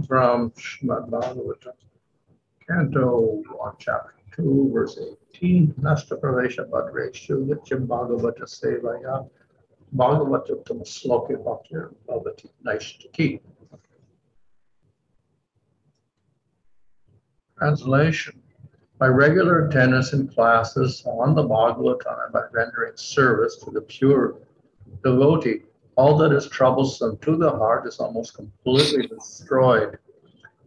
From Śrīmad-Bhāgavatam, Canto 1, Chapter 2, verse 18, nistha-prāyeṣu abhadreṣu nityaṁ bhagavata-sevayā bhagavati uttama-śloke bhaktir bhavati naiṣṭhikī. Translation. By regular attendance in classes on the Bhagavatam and by rendering service to the pure devotee, all that is troublesome to the heart is almost completely destroyed,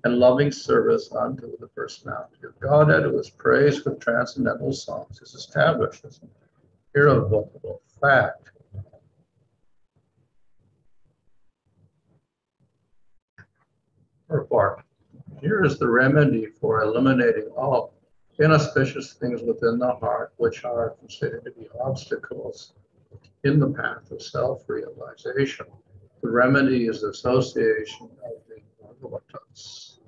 and loving service unto the Personality of Godhead, who is praised with transcendental songs, is established as an irrevocable fact. Report. Here is the remedy for eliminating all inauspicious things within the heart, which are considered to be obstacles in the path of self-realization. The remedy is association of the bhagavatas.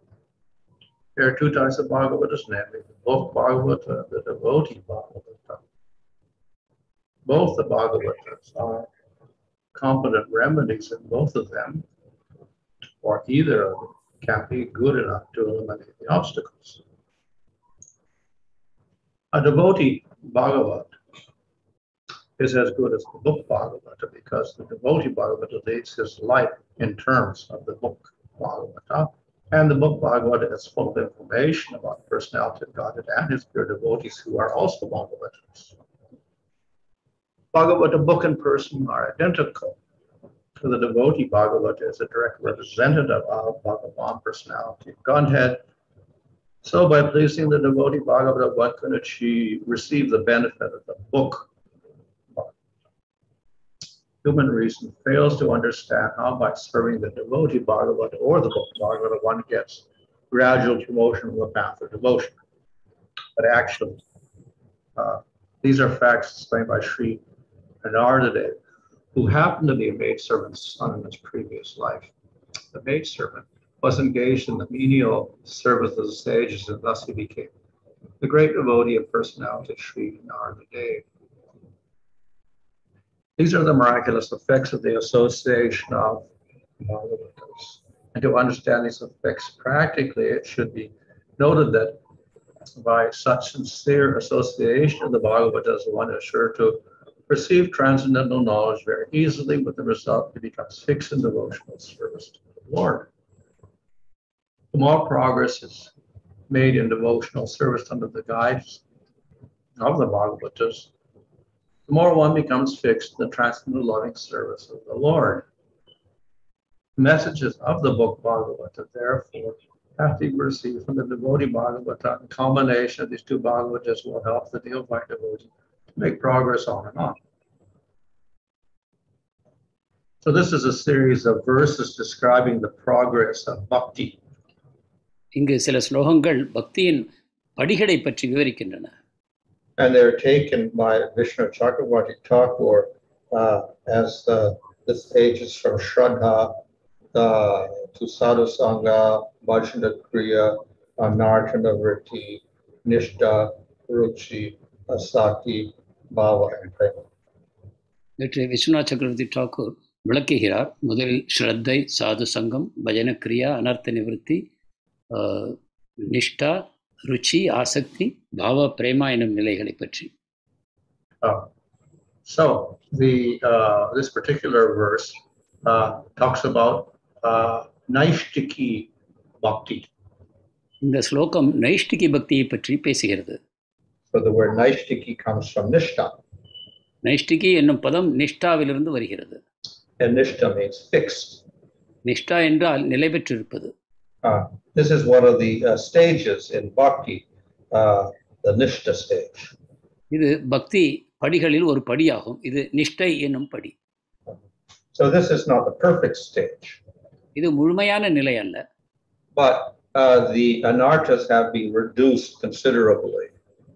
There are two types of bhagavatas, namely the book bhagavata and the devotee bhagavata. Both the bhagavatas are competent remedies, and both of them, or either of them, can be good enough to eliminate the obstacles. A devotee bhagavat is as good as the book Bhagavata because the devotee Bhagavata leads his life in terms of the book Bhagavata, and the book Bhagavata is full of information about the personality of Godhead and his pure devotees who are also Bhagavatas. Bhagavata book and person are identical. So the devotee Bhagavata is a direct representative of Bhagavan, personality of Godhead. So by pleasing the devotee Bhagavata, one can receive the benefit of the book. Human reason fails to understand how by serving the devotee Bhagavata or the book Bhagavata one gets gradual promotion on the path of devotion. But actually, these are facts explained by Śrīmad-Bhāgavatam, who happened to be a maidservant's son in his previous life. The maidservant was engaged in the menial service of the sages, and thus he became the great devotee of personality, Śrīmad-Bhāgavatam. These are the miraculous effects of the association of Bhagavatas. And to understand these effects practically, it should be noted that by such sincere association of the Bhagavatas, one is sure to receive transcendental knowledge very easily, with the result he becomes fixed in devotional service to the Lord. The more progress is made in devotional service under the guidance of the Bhagavatas, the more one becomes fixed in the transcendental loving service of the Lord. Messages of the book Bhagavata, therefore, have to be received from the devotee Bhagavata. The combination of these two Bhagavatas will help the neophyte devotee to make progress on and on. So this is a series of verses describing the progress of bhakti. இங்கு சில ஸ்லோகங்கள் பக்தியின் படிகளை பற்றி விவரிக்கின்றன. And they're taken by Vishnu Chakravarti Thakur as this page is from Shraddha to Sadhu Sangha, Bhajana Kriya, Nartana Vritti, Nishtha, Ruchi, Asati, Bhava, and Prema. இவற்றை விஸ்வநாத் சக்கரவர்த்தி டாக்கூர் விளக்குகிறார். முதலில் ஸ்ரத்தை, சாது சங்கம், பஜன கிரியா, அனர்த்த நிவர்த்தி, நிஷ்டா, ருச்சி, ஆசக்தி, பாவ, பிரேமா எனும் நிலைகளை பற்றி. So this particular verse talks about naiṣṭhikī bhakti. இந்த ஸ்லோகம் நைஷ்டிகி பக்தியை பற்றி பேசுகிறது. So the word naiṣṭhikī comes from nishtha. நைஷ்டிகி என்னும் பதம் நிஷ்டாவிலிருந்து வருகிறது. And nishtha means fixed. நிஷ்டா என்றால் நிலை பெற்றிருப்பது. This is one of the stages in bhakti, the nistha stage. இது பக்தி படிகளில் ஒரு படியாகும். இது நிஷ்டை என்னும் படி. So this is not the perfect stage. இது முழுமையான நிலை அல்ல. But the anarthas have been reduced considerably.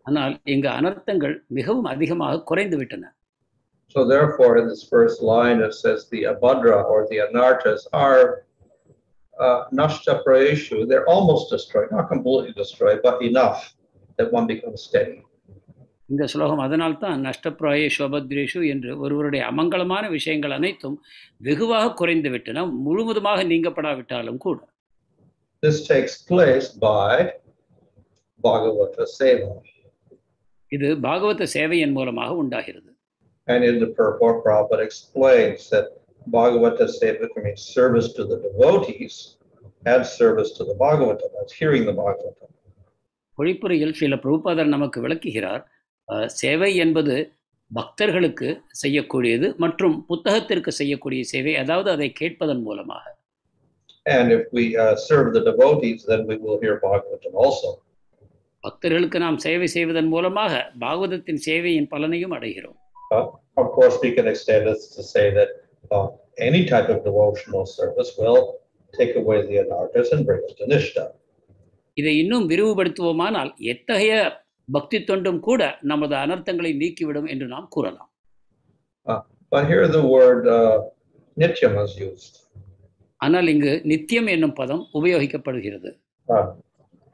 ஆனால் இங்கு அனர்த்தங்கள் மிகவும் அதிகமாக குறைந்து விட்டன. So therefore, in this first line, it says the abhadra or the anarthas are naṣṭa-prāyeṣu. They're almost destroyed, not completely destroyed, but enough that one becomes steady. இந்த ஸ்லோகம் அதனால்தான் நஷ்ட-prāyeṣu abhadreṣu என்று ஒருவருடைய அமங்கலமான விஷயங்கள் அனைத்தும் வெகுவாக குறைந்து விட்டன, முழுவதுமாக நீங்கப்படாவிட்டாலும் கூட. This takes place by bhagavata-sevayā. இது பாகவத சேவையின் மூலமாக உண்டாகிறது. And in the purport, Prabhupada explains that bhagavata-sevayā means service to the devotees and service to the bhagavata. That's hearing the bhagavata. பொழிப்புரையில் Srila பிரபுபாதர் நமக்கு விளக்குகிறார், சேவை என்பது பக்தர்களுக்கு செய்யக்கூடியது மற்றும் புத்தகத்திற்கு செய்யக்கூடிய சேவை, அதாவது அதை கேட்பதன் மூலமாக. And if we serve the devotees, then we will hear Bhagavatam also. பக்தர்களுக்கு நாம் சேவை செய்வதன் மூலமாக பாகவதத்தின் சேவையின் பலனையும் அடைகிறோம். Of course, we can extend this to say that any type of devotional service will take away the anarthas and bring us to nistha. இதை இன்னும் விரிவுபடுத்துவோமானால் எத்தகைய பக்தி தொண்டும் கூட நமது அனர்த்தங்களை நீக்கிவிடும் என்று நாம் கூறலாம். But here the word nityam is used. ஆனால் இங்கு நித்தியம் என்னும் பதம் உபயோகிக்கப்படுகிறது.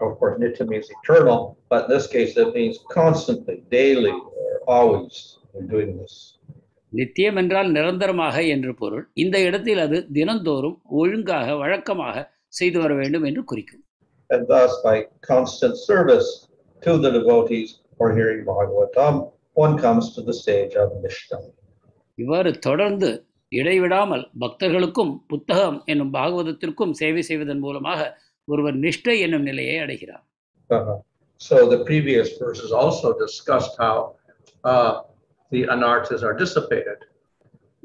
Of course, nityam means eternal, but in this case it means constantly, daily, or always doing this. நித்தியம் என்றால் நிரந்தரமாக என்று பொருள். இந்த இடத்தில் அது தினந்தோறும் ஒழுங்காக வழக்கமாக செய்து வர வேண்டும் என்று குறிக்கும். And thus, by constant service to the devotees or hearing Bhagavatam, one comes to the stage of nityaṁ. இவ்வாறு தொடர்ந்து இடைவிடாமல் பக்தர்களுக்கும் புத்தகம் என்னும் பாகவதத்திற்கும் சேவை செய்வதன் மூலமாக ஒருவர் நிஷ்டை என்னும் நிலையை அடைகிறார். So the previous verses also discussed how the anarthas are dissipated.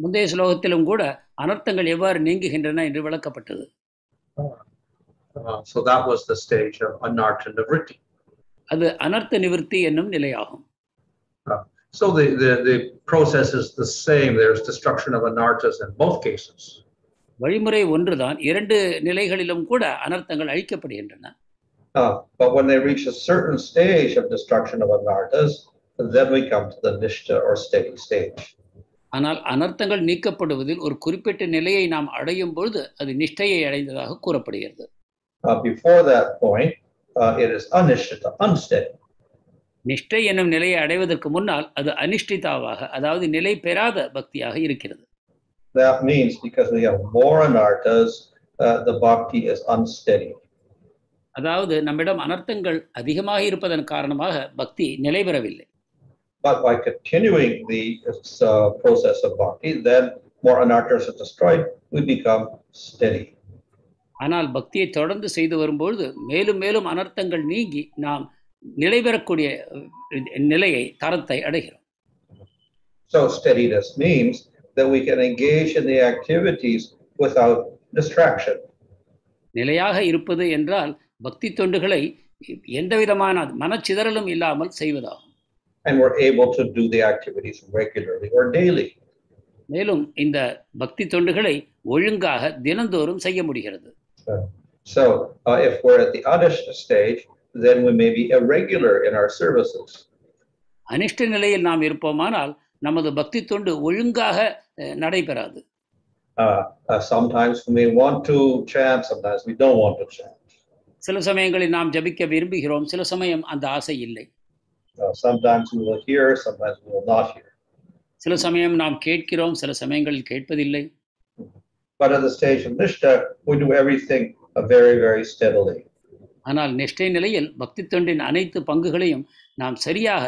முந்தைய ஸ்லோகத்திலும் கூட அனர்த்தங்கள் எவ்வாறு நீங்குகின்றன என்று விளக்கப்பட்டது. So that was the stage of anartha nivritti. அது அனர்த்த நிவர்த்தி என்னும் நிலையாகும். So the process is the same. There's destruction of anarthas in both cases. வழிமுறை ஒன்றுதான், இரண்டு நிலைகளிலும் கூட அனர்த்தங்கள் அழிக்கப்படுகின்றன. But when they reach a certain stage of destruction of anarthas, then we come to the nistha or steady stage. ஆனால் அனர்த்தங்கள் நீக்கப்படுவதில் ஒரு குறிப்பிட்ட நிலையை நாம் அடையும் பொழுது அது நிஷ்டையை அடைந்ததாக கூறப்படுகிறது. Before that point, it is anishtita, unsteady. நிஷ்டை என்னும் நிலையை அடைவதற்கு முன்னால் அது அனிஷ்டிதாவாக, அதாவது நிலை பெறாத பக்தியாக இருக்கிறது. That means because we have more anarthas, the bhakti is unsteady. அதாவது நம்மிடம் அனர்த்தங்கள் அதிகமாக இருப்பதன் காரணமாக பக்தி நிலை பெறவில்லை. But by continuing the process of bhakti, then more anarthas are destroyed, we become steady. ஆனால் பக்தியை தொடர்ந்து செய்து வரும்பொழுது மேலும் மேலும் அனர்த்தங்கள் நீங்கி நாம் நிலை பெறக்கூடிய நிலையை தரத்தை அடைகிறோம். So steadiness means that we can engage in the activities without distraction. நிலையாக இருப்பது என்றால் பக்தி தொண்டுகளை எந்தவிதமான மனச்சிதறலும் இல்லாமல் செய்வதாகும். And we're able to do the activities regularly or daily. மேலும் இந்த பக்தி தொண்டுகளை ஒழுங்காக தினந்தோறும் செய்ய முடிகிறது. So if we're at the anishta stage, then we may be irregular in our services. அனிஷ்ட நிலையில் நாம் இருப்போமானால் நமது பக்தி தொண்டு ஒழுங்காக நடைபெறாது. Sometimes we may want to chant, sometimes we don't want to chant. சில சமயங்களில் நாம் ஜபிக்க விரும்புகிறோம், சில சமயம் அந்த ஆசை இல்லை. Sometimes we will hear, sometimes we will not hear. சில சமயம் நாம் கேட்கிறோம், சில சமயங்களில் கேட்பதில்லை. But at the stage of nistha, we do everything very, very steadily. ஆனால் நிஷ்டை நிலையில் பக்தி தொண்டின் அனைத்து பங்குகளையும் நாம் சரியாக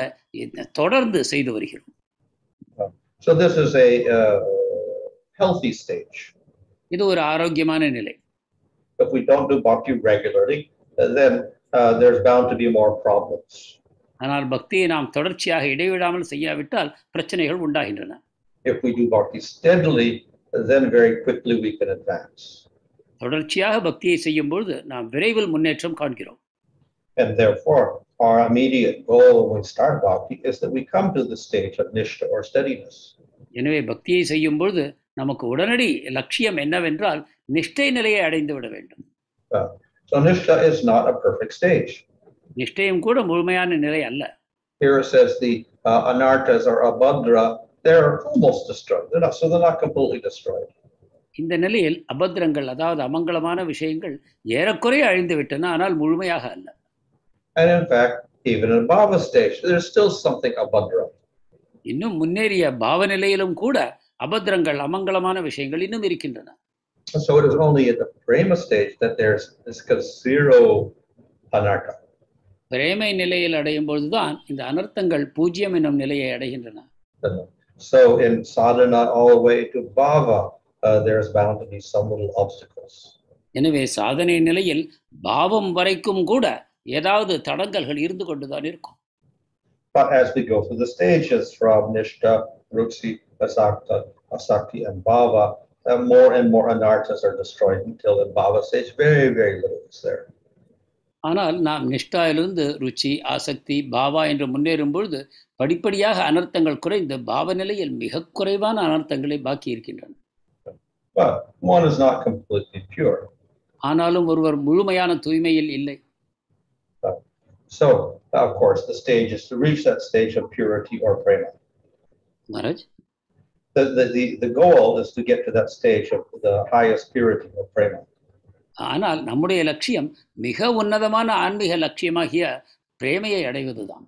தொடர்ந்து செய்து வருகிறோம். So this is a healthy stage. இது ஒரு ஆரோக்கியமான நிலை. If we don't do bhakti regularly, then there's bound to be more problems. ஆனால் பக்தியை நாம் தொடர்ச்சியாக இடைவிடாமல் செய்யாவிட்டால் பிரச்சனைகள் உண்டாகின்றன. If we do bhakti steadily, then very quickly we can advance. தொடர்ச்சியாக பக்தியை செய்யும் பொழுது நாம் விரைவில் முன்னேற்றம் காண்கிறோம். And therefore, our immediate goal when we start bhakti is that we come to the stage of nistha or steadiness. எனவே பக்தியை செய்யும் பொழுது நமக்கு உடனடி லட்சியம் என்னவென்றால் நிஷ்டை நிலையை அடைந்து விட வேண்டும். So nistha is not a perfect stage. நிஷ்டையும் கூட முழுமையான நிலை அல்ல. Here it says the anarthas or abhadra, they're almost destroyed. So they're not completely destroyed. இந்த நிலையில் அபத்ரங்கள், அதாவது அமங்கலமான விஷயங்கள் ஏறக்குறைய அழிந்து விட்டன, ஆனால் முழுமையாக அல்ல. And in fact, even in bhava stage, there's still something abhadra. இன்னும் முன்னேறிய பாவ நிலையிலும் கூட அபத்திரங்கள் அமங்கலமான விஷயங்கள் இன்னும் இருக்கின்றன. So it is only at the prema stage that there's this zero anartha. பிரேமை நிலையில் அடையும் பொழுதுதான் இந்த அனர்த்தங்கள் பூஜ்யம் என்னும் நிலையை அடைகின்றன. So in sadhana all the way to bhava, there's bound to be some little obstacles. எனவே சாதனை நிலையில் பாவம் வரைக்கும் கூட ஏதாவது தடங்கல்கள் இருந்து கொண்டுதான் இருக்கும். But as we go through the stages from nistha, ruchi, asakti, and bhava, more and more anarthas are destroyed until in bhava stage very, very little is there. ஆனால் நாம் நிஷ்டாயிலிருந்து ருச்சி, ஆசக்தி, பாவா என்று முன்னேறும் பொழுது படிப்படியாக அனர்த்தங்கள் குறைந்து பாவ நிலையில் மிக குறைவான அனர்த்தங்களை பாக்கி இருக்கின்றன. But one is not completely pure. ஆனாலும் ஒருவர் முழுமையான தூய்மையில் இல்லை. So, of course, the stage is to reach that stage of purity or prema. Maharaj? The goal is to get to that stage of the highest purity of prema. ஆனால் நம்முடைய லட்சியம் மிக உன்னதமான ஆன்மீக லட்சியமாகிய பிரேமையை அடைவதுதான்.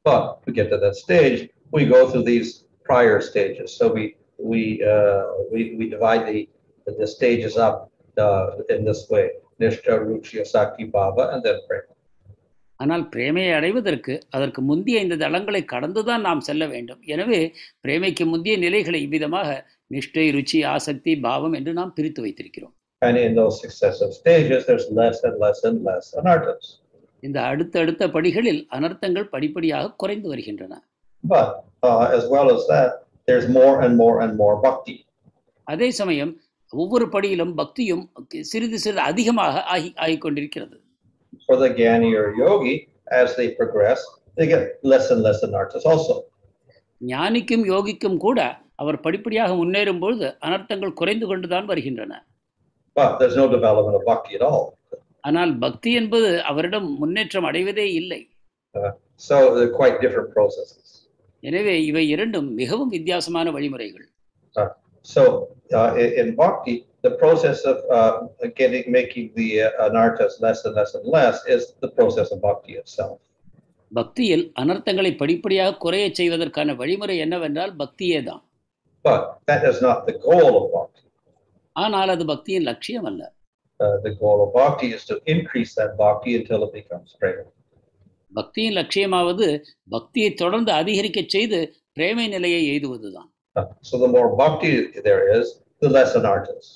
But to get to that stage, we go through these prior stages. So we divide the stages up in this way: nistha, ruchi, asakti, bhava, and then prema. ஆனால் பிரேமையை அடைவதற்கு அதற்கு முந்திய இந்த தளங்களை கடந்துதான் நாம் செல்ல வேண்டும். எனவே பிரேமைக்கு முந்திய நிலைகளை இவ்விதமாக நிஷ்டை, ருச்சி, ஆசக்தி, பாவம் என்று நாம் பிரித்து வைத்திருக்கிறோம். And in those successive stages, there's less and less and less anarthas. இந்த அடுத்தடுத்த படிகளில் அனர்த்தங்கள் படிப்படியாக குறைந்து வருகின்றன. But as well as that, there's more and more and more bhakti. அதே சமயம் ஒவ்வொரு படியிலும் பக்தியும் சிறிது சிறிது அதிகமாக ஆகிக் கொண்டிருக்கிறது. For the jnani or yogi, as they progress, they get less and less anarthas also. ஞானிக்கும் யோகிக்கும் கூட அவர் படிப்படியாக முன்னேறும் பொழுது அனர்த்தங்கள் குறைந்து கொண்டுதான் வருகின்றன. But there's no development of bhakti at all. ஆனால் பக்தி என்பது அவரிடம் முன்னேற்றம் அடைவதே இல்லை. So they're quite different processes. எனவே இவை இரண்டும் மிகவும் வித்தியாசமான வழிமுறைகள். So in bhakti, the process of making the anarthas less and less and less is the process of bhakti itself. பக்தியில் அனர்த்தங்களை படிப்படியாக குறைய செய்வதற்கான வழிமுறை என்னவென்றால் பக்தியே தான். But that is not the goal of bhakti. ஆனால் அது பக்தியின் லட்சியம் அல்ல. The goal of bhakti is to increase that bhakti until it becomes prema. பக்தியின் லட்சியமாவது பக்தியை தொடர்ந்து அதிகரிக்க செய்து பிரேமை நிலையை எய்துவதுதான். So the more bhakti there is, the less anarthas.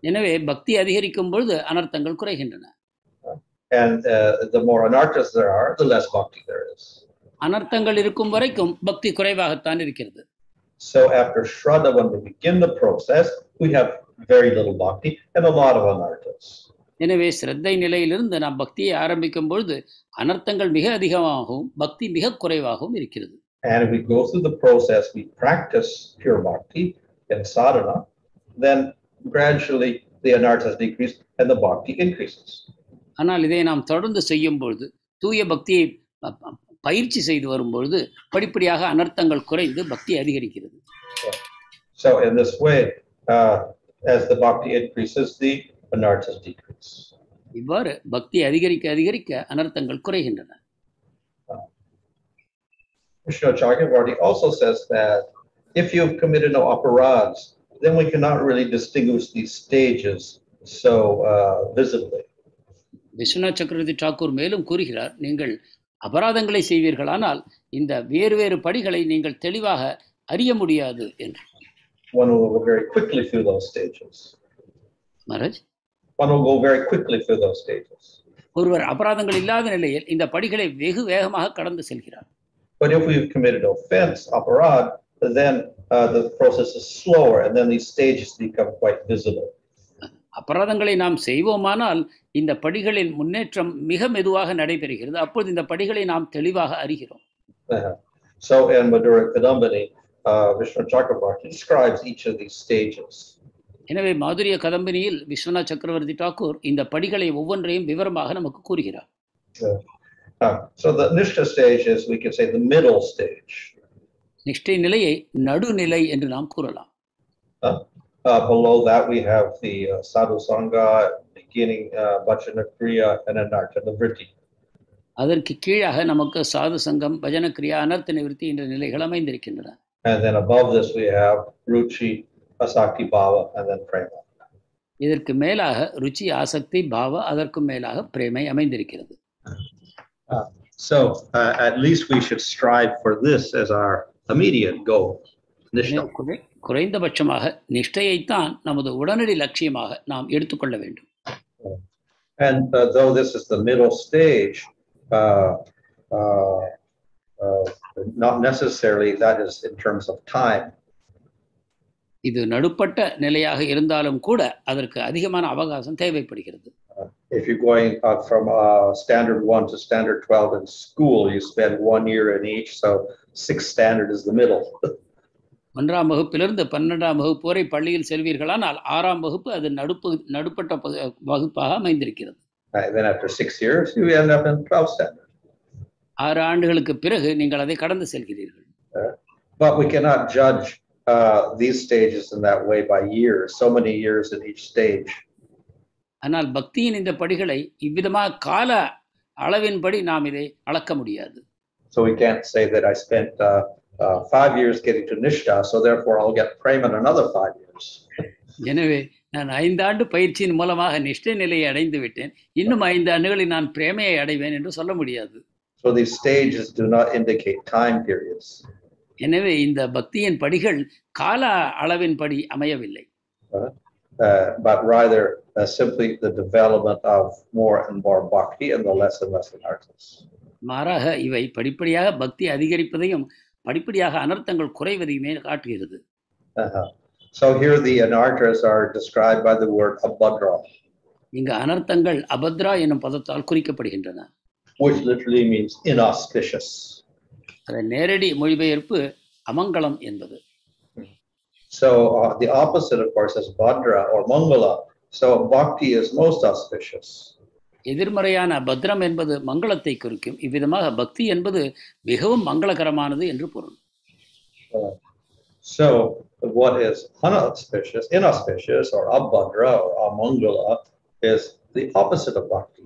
எனவே பக்தி அதிகரிக்கும் பொழுது அனர்த்தங்கள் குறைகின்றன. And the more anarthas there are, the less bhakti there is. அனர்த்தங்கள் இருக்கும் வரைக்கும் பக்தி குறைவாகத்தான் இருக்கிறது. So after Shraddha, when we begin the process, we have very little bhakti and a lot of anarthas. எனவே ஸ்ரத்தை நிலையிலிருந்து நாம் பக்தியை ஆரம்பிக்கும் பொழுது அனர்த்தங்கள் மிக அதிகமாகவும் பக்தி மிக குறைவாகவும் இருக்கிறது. And if we go through the process, we practice pure bhakti and sadhana, then gradually the anarthas decrease and the bhakti increases. ஆனால் இதை நாம் தொடர்ந்து செய்யும் பொழுது தூய பக்தியை பயிற்சி செய்து வரும்பொழுது படிப்படியாக அனர்த்தங்கள் குறைந்து பக்தி அதிகரிக்கிறது. So in this way, as the bhakti increases, the anarthas decrease. இவ்வாறு பக்தி அதிகரிக்க அதிகரிக்க அனர்த்தங்கள் குறைகின்றன. Krishna also says that if you've committed no aparadhas, then we cannot really distinguish these stages so visibly. Viswanath சக்கரவர்த்தி டாக்கூர் மேலும் கூறுகிறார், நீங்கள் அபராதங்களை செய்வீர்களானால் இந்த வேறு வேறு படிகளை நீங்கள் தெளிவாக அறிய முடியாது என்று. One will go very quickly through those stages. Maharaj, one will go very quickly through those stages. ஒருவர் அபராதங்கள் இல்லாத நிலையில் இந்த படிகளை வெகு வேகமாக கடந்து செல்கிறார். But if we've committed offense, aparad, then the process is slower and then these stages become quite visible. அபராதங்களை நாம் செய்வோமானால் இந்த படிகளின் முன்னேற்றம் மிக மெதுவாக நடைபெறுகிறது. அப்பொழுது இந்த படிகளை நாம் தெளிவாக அறிகிறோம். So in Madhura Kadambini, Vishnu Chakravarti describes each of these stages. எனவே மாதுரிய கதம்பினியில் விஸ்வநாத் சக்கரவர்த்தி டாக்கூர் இந்த படிகளை ஒவ்வொன்றையும் விவரமாக நமக்கு கூறுகிறார். So the nistha stage is, we can say, the middle stage. நிஷ்டை நிலையை நடுநிலை என்று நாம் கூறலாம். Below that we have the sadhu sangha, beginning bhajana kriya and anarthana vritti. அதற்கு கீழாக நமக்கு சாது சங்கம், பஜன கிரியா, அனர்த்த நிவர்த்தி என்ற நிலைகள் அமைந்திருக்கின்றன. And then above this we have ruchi, asakti, bhava, and then prema. இதற்கு மேலாக ருச்சி, ஆசக்தி, பாவ, அதற்கும் மேலாக பிரேமை அமைந்திருக்கிறது. So at least we should strive for this as our immediate goal. குறைந்தபட்சமாக நிஷ்டையைத்தான் நமது உடனடி லட்சியமாக நாம் எடுத்துக்கொள்ள வேண்டும். And though this is the middle stage, not necessarily that is in terms of time. இது நடுப்பட்ட நிலையாக இருந்தாலும் கூட அதற்கு அதிகமான அவகாசம் தேவைப்படுகிறது. If you're going from standard 1 to standard 12 in school, you spend 1 year in each, so 6th standard is the middle. 1ஆம் வகுப்பிலிருந்து 12ஆம் வகுப்பு வரை பள்ளியில் செல்வீர்களானால் 6ஆம் வகுப்பு அது நடுப்பட்ட வகுப்பாக அமைந்திருக்கிறது. Then after 6 years, you end up in 12th standard. 6 ஆண்டுகளுக்கு பிறகு நீங்கள் அதை கடந்து செல்கிறீர்கள். But we cannot judge these stages in that way by years, so many years in each stage. ஆனால் பக்தியின் இந்த படிகளை இவ்விதமாக கால அளவின்படி நாம் இதை அளக்க முடியாது. So we can't say that I spent 5 years getting to nistha, so therefore I'll get prema in another 5 years. எனவே நான் 5 ஆண்டு பயிற்சியின் மூலமாக நிஷ்டை நிலையை அடைந்து விட்டேன், இன்னும் 5 ஆண்டுகளில் நான் பிரேமையை அடைவேன் என்று சொல்ல முடியாது. So these stages do not indicate time periods. எனவே இந்த பக்தியின் படிகள் கால அளவின்படி அமையவில்லை. But rather simply the development of more and more bhakti and the less and less anarthas. மாறாக இவை படிப்படியாக பக்தி அதிகரிப்பதையும் படிப்படியாக அனர்த்தங்கள் குறைவதையுமே காட்டுகிறது. So here the anarthas are described by the word abhadra. இங்கு அனர்த்தங்கள் அபத்ரா என்னும் பதத்தால் குறிக்கப்படுகின்றன. Which literally means inauspicious. அதன் நேரடி மொழிபெயர்ப்பு அமங்கலம் என்பது. So the opposite of course is bhadra or mangala. So bhakti is most auspicious. எதிர்மறையான பத்ரம் என்பது மங்களத்தை குறிக்கும். இவ்விதமாக பக்தி என்பது மிகவும் மங்களகரமானது என்று பொருள். So what is inauspicious or abhadra or amangala is the opposite of bhakti.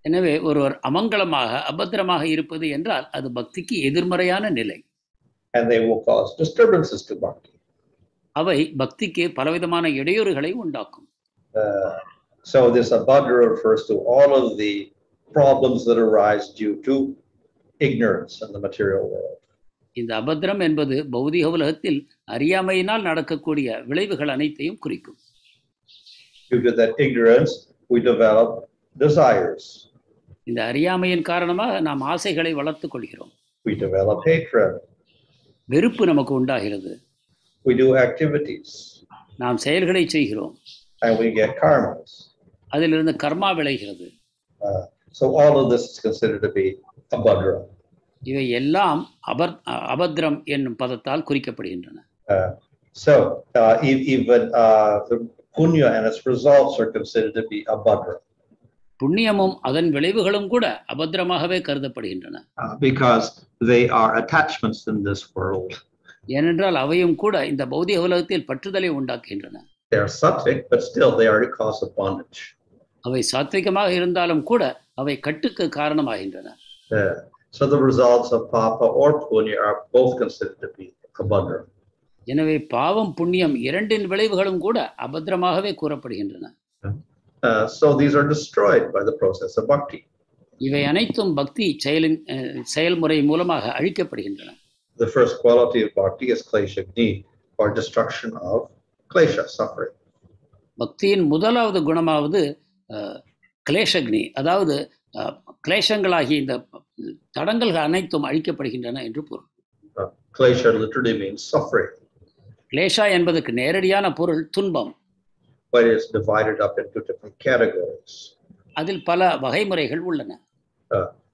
எனவே ஒருவர் அமங்கலமாக அபத்திரமாக இருப்பது என்றால் அது பக்திக்கு எதிர்மறையான நிலை. And they will cause disturbances to bhakti. அவை பக்திக்கு பலவிதமான இடையூறுகளை உண்டாக்கும். So this abhadra refers to all of the problems that arise due to ignorance in the material world. இந்த அபத்திரம் என்பது பௌதிக உலகத்தில் அறியாமையினால் நடக்கக்கூடிய விளைவுகள் அனைத்தையும் குறிக்கும். Due to that ignorance, we develop desires. இந்த அறியாமையின் காரணமாக நாம் ஆசைகளை வளர்த்துக் கொள்கிறோம். We develop hatred. வெறுப்பு நமக்கு உண்டாகிறது. We do activities. நாம் செயல்களை செய்கிறோம். And we get karmas. அதிலிருந்து கர்மா விளைகிறது. So all of this is considered to be abhadra. இவை எல்லாம் அபத்ரம் என்னும் பதத்தால் குறிக்கப்படுகின்றன. So even the punya and its results are considered to be abhadra. புண்ணியமும் அதன் விளைவுகளும் கூட அபத்திரமாகவே கருதப்படுகின்றன. Because they are attachments in this world. ஏனென்றால் அவையும் கூட இந்த பௌதிக உலகத்தில் பற்றுதலை உண்டாக்குகின்றன. They are sattvic, but still they are a cause of bondage. அவை சாத்விகமாக இருந்தாலும் கூட அவை கட்டுக்கு காரணமாகின்றன. So the results of papa or punya are both considered to be abhadra. எனவே பாவம் புண்ணியம் இரண்டின் விளைவுகளும் கூட அபத்திரமாகவே கூறப்படுகின்றன. So these are destroyed by the process of bhakti. இவை அனைத்தும் பக்தி செயல்முறை மூலமாக அழிக்கப்படுகின்றன. The first quality of bhakti is kleshagni, or destruction of klesha, suffering. பக்தியின் முதலாவது குணமாவது கிளேஷக்னி, அதாவது கிளேஷங்களாகி இந்த தடங்கல்கள் அனைத்தும் அழிக்கப்படுகின்றன என்று பொருள். Klesha literally means suffering. கிளேஷா என்பதற்கு நேரடியான பொருள் துன்பம். But it's divided up into different categories. அதில் பல வகைமுறைகள் உள்ளன.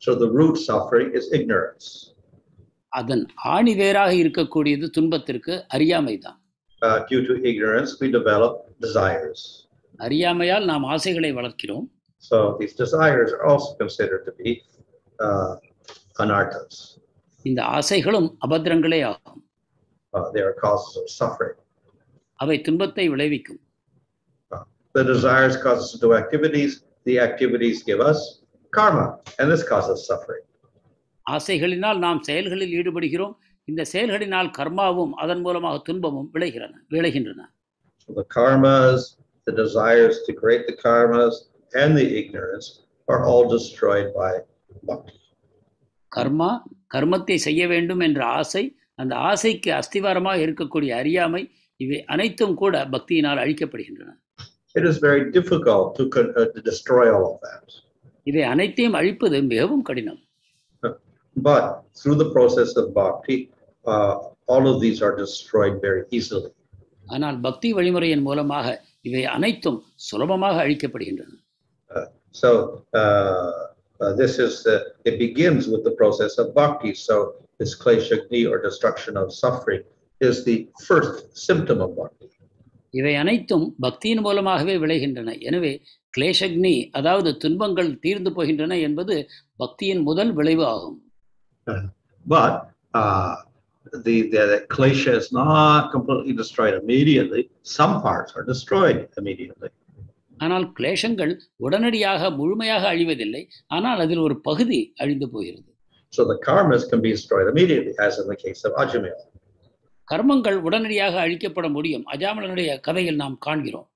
So the root suffering is ignorance. அதன் ஆணி வேராக இருக்கக்கூடியது துன்பத்திற்கு அறியாமைதான். Due to ignorance, we develop desires. அறியாமையால் நாம் ஆசைகளை வளர்க்கிறோம். So these desires are also considered to be anarthas. இந்த ஆசைகளும் அபத்திரங்களே ஆகும். They are causes of suffering. அவை துன்பத்தை விளைவிக்கும். The desires cause us to do activities. The activities give us karma, and this causes suffering. ஆசைகளினால் நாம் செயல்களில் ஈடுபடுகிறோம். இந்த செயல்களினால் கர்மாவும் அதன் மூலமாக துன்பமும் விளைகின்றன. So the karmas, the desires to create the karmas, and the ignorance are all destroyed by bhakti. கர்மா, கர்மத்தை செய்ய வேண்டும் என்ற ஆசை, அந்த ஆசைக்கு அஸ்திவாரமாக இருக்கக்கூடிய அறியாமை, இவை அனைத்தும் கூட பக்தியினால் அழிக்கப்படுகின்றன. It is very difficult to destroy all of that. இவை அனைத்தையும் அழிப்பது மிகவும் கடினம். But through the process of bhakti, all of these are destroyed very easily. ஆனால் பக்தி வழிமுறையின் மூலமாக இவை அனைத்தும் சுலபமாக அழிக்கப்படுகின்றன. So this is it begins with the process of bhakti. So this kleshagni or destruction of suffering is the first symptom of bhakti. இவை அனைத்தும் பக்தியின் மூலமாகவே விளைகின்றன. எனவே கிளேஷக்னி, அதாவது துன்பங்கள் தீர்ந்து போகின்றன என்பது பக்தியின் முதல் விளைவு ஆகும். But the klesha is not completely destroyed immediately. Some parts are destroyed immediately. ஆனால் கிளேஷங்கள் உடனடியாக முழுமையாக அழிவதில்லை. ஆனால் அதில் ஒரு பகுதி அழிந்து போகிறது. So the karmas can be destroyed immediately, as in the case of Ajamila. கர்மங்கள் உடனடியாக அழிக்கப்பட முடியும். அஜாமலனுடைய கதையில் நாம் காண்கிறோம்.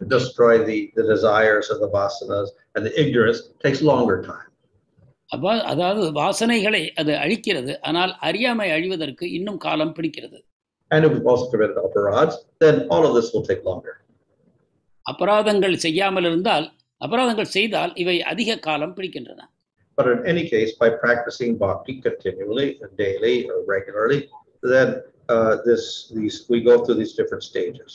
To destroy the desires of the vasanas and the ignorance takes longer time. அதாவது வாசனைகளை அது அழிக்கிறது. ஆனால் அறியாமை அழிவதற்கு இன்னும் காலம் பிடிக்கிறது. And if we've also committed aparadhas, then all of this will take longer. அபராதங்கள் செய்யாமல் இருந்தால், அபராதங்கள் செய்தால் இவை அதிக காலம் பிடிக்கின்றன. But in any case, by practicing bhakti continually, daily or regularly, then we go through these different stages.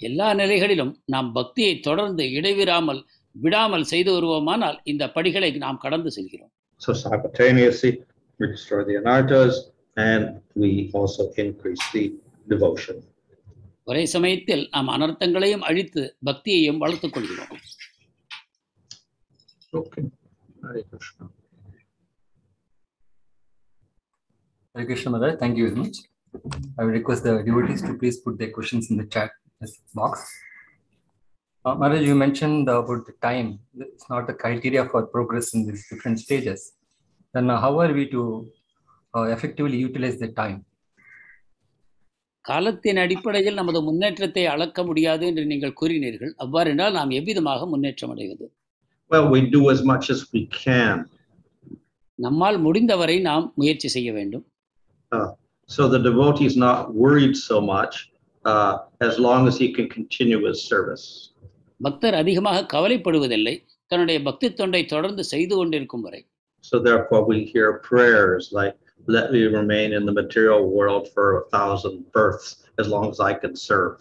எல்லா நிலைகளிலும் நாம் பக்தியை தொடர்ந்து இடைவிடாமல் விடாமல் செய்து வருவோமானால் இந்த படிகளை நாம் கடந்து செல்கிறோம். So simultaneously we destroy the anarthas and we also increase the devotion. ஒரே சமயத்தில் நாம் அனர்த்தங்களையும் அழித்து பக்தியையும் வளர்த்துக் கொள்கிறோம். Okay. Hare Krishna. Hare Krishna, Mother. Thank you very much. I will request the devotees to please put their questions in the chat box. Maharaj, you mentioned about the time. It's not a criteria for progress in these different stages. Then how are we to effectively utilize the time? காலத்தின் அடிப்படையில் நமது முன்னேற்றத்தை அளக்க முடியாது என்று நீங்கள் கூறினீர்கள். அவ்வாறென்றால் நாம் எவ்விதமாக முன்னேற்றம் அடைவது? Well, we do as much as we can. நம்மால் முடிந்தவரை நாம் முயற்சி செய்ய வேண்டும். So the devotee is not worried so much as long as he can continue his service. பக்தர் அதிகமாக கவலைப்படுவதில்லை, தன்னுடைய பக்தி தொண்டை தொடர்ந்து செய்து கொண்டிருக்கும் வரை. So therefore we hear prayers like, let me remain in the material world for 1,000 births as long as I can serve.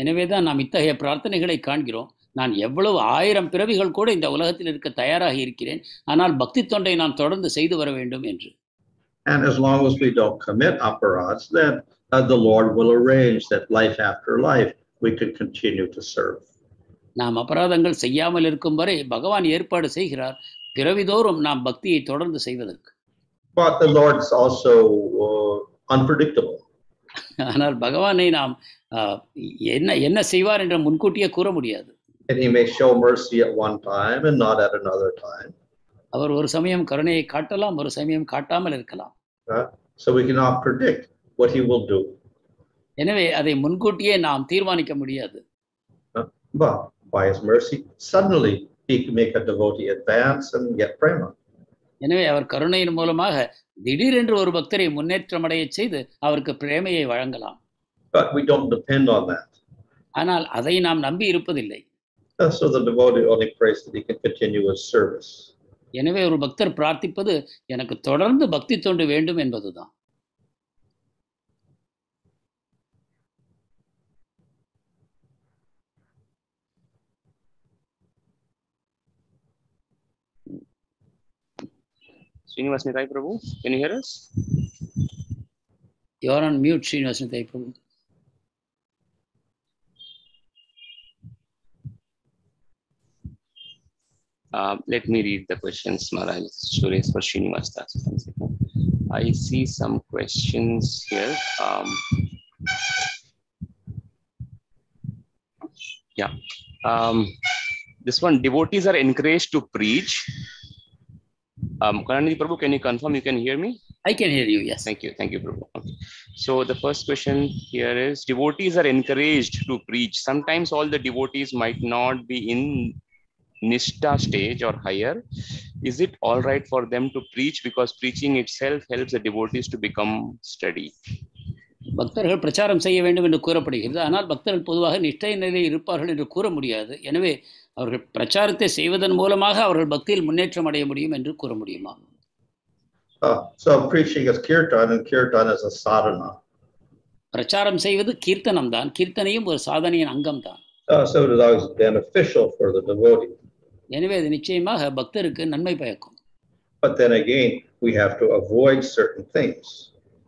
எனவேதான் நாம் இத்தகைய பிரார்த்தனைகளை காண்கிறோம். நான் எவ்வளவு 1000 பிறவிகள் கூட இந்த உலகத்தில் இருக்க தயாராக இருக்கிறேன், ஆனால் பக்தி தொண்டை நான் தொடர்ந்து செய்து வர வேண்டும் என்று. And as long as we don't commit aparadhas, then the Lord will arrange that life after life we can continue to serve. நாம் அபராதங்கள் செய்யாமல் இருக்கும் வரை பகவான் ஏற்பாடு செய்கிறார் பிறவிதோறும் நாம் பக்தியை தொடர்ந்து செய்வதற்கு. But the Lord is also unpredictable. ஆனால் பகவானை நாம் என்ன செய்வார் என்று முன்கூட்டியே கூற முடியாது. And he may show mercy at one time and not at another time. அவர் ஒரு சமயம் கருணையை காட்டலாம், ஒரு சமயம் காட்டாமல் இருக்கலாம். So we cannot predict what he will do. எனவே அதை முன்கூட்டியே நாம் தீர்மானிக்க முடியாது. But by his mercy, suddenly he can make a devotee advance and get prema. எனவே அவர் கருணையின் மூலமாக திடீரென்று ஒரு பக்தரை முன்னேற்றம் அடைய செய்து அவருக்கு பிரேமையை வழங்கலாம். But we don't depend on that. ஆனால் அதை நாம் நம்பி இருப்பதில்லை. So the devotee only prays that he can continue his service. எனவே ஒரு பக்தர் பிரார்த்திப்பது எனக்கு தொடர்ந்து பக்தி தொண்டு வேண்டும் என்பதுதான். Srinivas Prabhu, can you hear us? You are on mute, Srinivas Prabhu. Let me read the questions, Maharaj. Suresh for Srinivas. I see some questions here. This one, devotees are encouraged to preach. Kananji Prabhu, can you confirm you can hear me? I can hear you, yes. Thank you, Prabhu. Okay. So the first question here is, devotees are encouraged to preach. Sometimes all the devotees might not be in nistha stage or higher. Is it all right for them to preach because preaching itself helps the devotees to become steady? பக்தர்கள் பிரச்சாரம் செய்ய வேண்டும் என்று கூறப்படுகிறது. ஆனால் பக்தர்கள் பொதுவாக நிஷ்டை நிலையில் இருப்பார்கள் என்று கூற முடியாது. எனவே அவர்கள் பிரச்சாரத்தை செய்வதன் மூலமாக அவர்கள் பக்தியில் முன்னேற்றம் அடைய முடியும் என்று கூற முடியுமா? So preaching is kirtan and kirtan is a sadhana. பிரச்சாரம் செய்வது கீர்த்தனம் தான். கீர்த்தனையும் ஒரு சாதனையின் அங்கம் தான். So it is always beneficial for the devotee. எனவே அது நிச்சயமாக பக்தருக்கு நன்மை பயக்கும். But then again, we have to avoid certain things.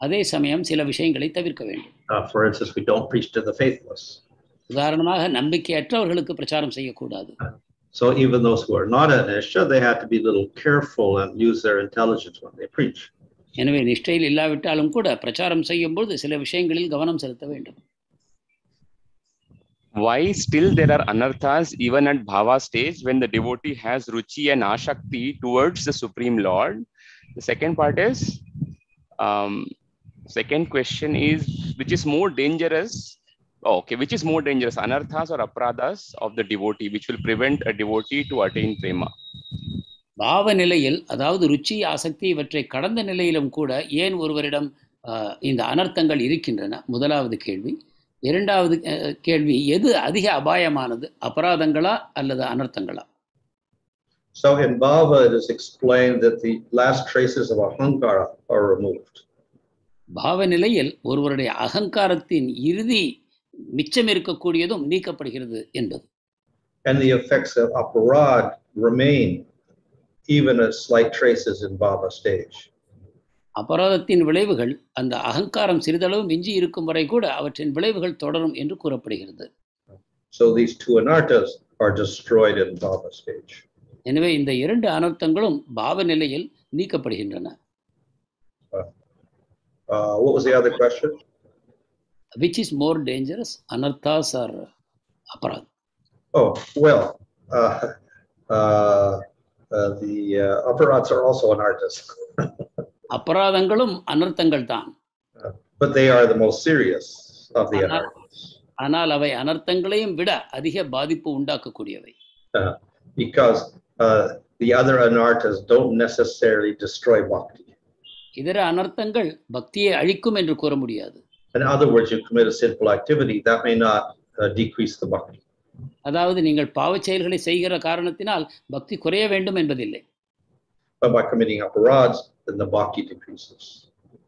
அதே சமயம் சில விஷயங்களை தவிர்க்க வேண்டும். For instance, we don't preach to the faithless. உதாரணமாக நம்பிக்கையற்றவர்களுக்கு பிரச்சாரம் செய்யக்கூடாது. So even those who are not an nistha, they have to be a little careful and use their intelligence when they preach. எனவே நிஷ்டையில் இல்லாவிட்டாலும் கூட பிரச்சாரம் செய்யும்போது சில விஷயங்களில் கவனம் செலுத்த வேண்டும். Why still there are anarthas even at bhava stage when the devotee has ruchi and ashakti towards the Supreme Lord? The second part is, second question is, which is more dangerous? Which is more dangerous, anarthas or apradhas of the devotee, which will prevent a devotee to attain prema? பாவ நிலையில், அதாவது ருச்சி ஆசக்தி இவற்றை கடந்த நிலையிலும் கூட ஏன் ஒருவரிடம் இந்த அனர்த்தங்கள் இருக்கின்றன? முதலாவது கேள்வி. இரண்டாவது கேள்வி, எது அதிக அபாயமானது, அபராதங்களா அல்லது அனர்த்தங்களா? So in bhava it is explained that the last traces of ahankara are removed. பாவ நிலையில் ஒருவருடைய அகங்காரத்தின் இறுதி மிச்சம் இருக்கக்கூடியதும் நீக்கப்படுகிறது என்பது. And the effects of aparad remain even as slight traces in bhava stage. அபராதத்தின் விளைவுகள் அந்த அகங்காரம் சிறிதளவு மிஞ்சி இருக்கும் வரை கூட அவற்றின் விளைவுகள் தொடரும் என்று கூறப்படுகிறது. So these two anarthas are destroyed in bhava stage. எனவே இந்த இரண்டு அனர்த்தங்களும் பாவ நிலையில் நீக்கப்படுகின்றன. What was the other question? Which is more dangerous, anarthas or aparad? Oh, well, the aparads are also anarthas. அபராதங்களும் அனர்த்தங்கள் தான். But they are the most serious of the anarthas. ஆனால் அவை அனர்த்தங்களையும் விட அதிக பாதிப்பு உண்டாக்கக்கூடியவை. Because the other anarthas don't necessarily destroy bhakti. இதர அனர்த்தங்கள் பக்தியை அழிக்கும் என்று கூற முடியாது. In other words, you commit a sinful activity that may not decrease the bhakti. அதாவது நீங்கள் பாவச் செயல்களை செய்கிற காரணத்தினால் பக்தி குறைய வேண்டும் என்பதில்லை. But by committing aparads, then the bhakti decreases.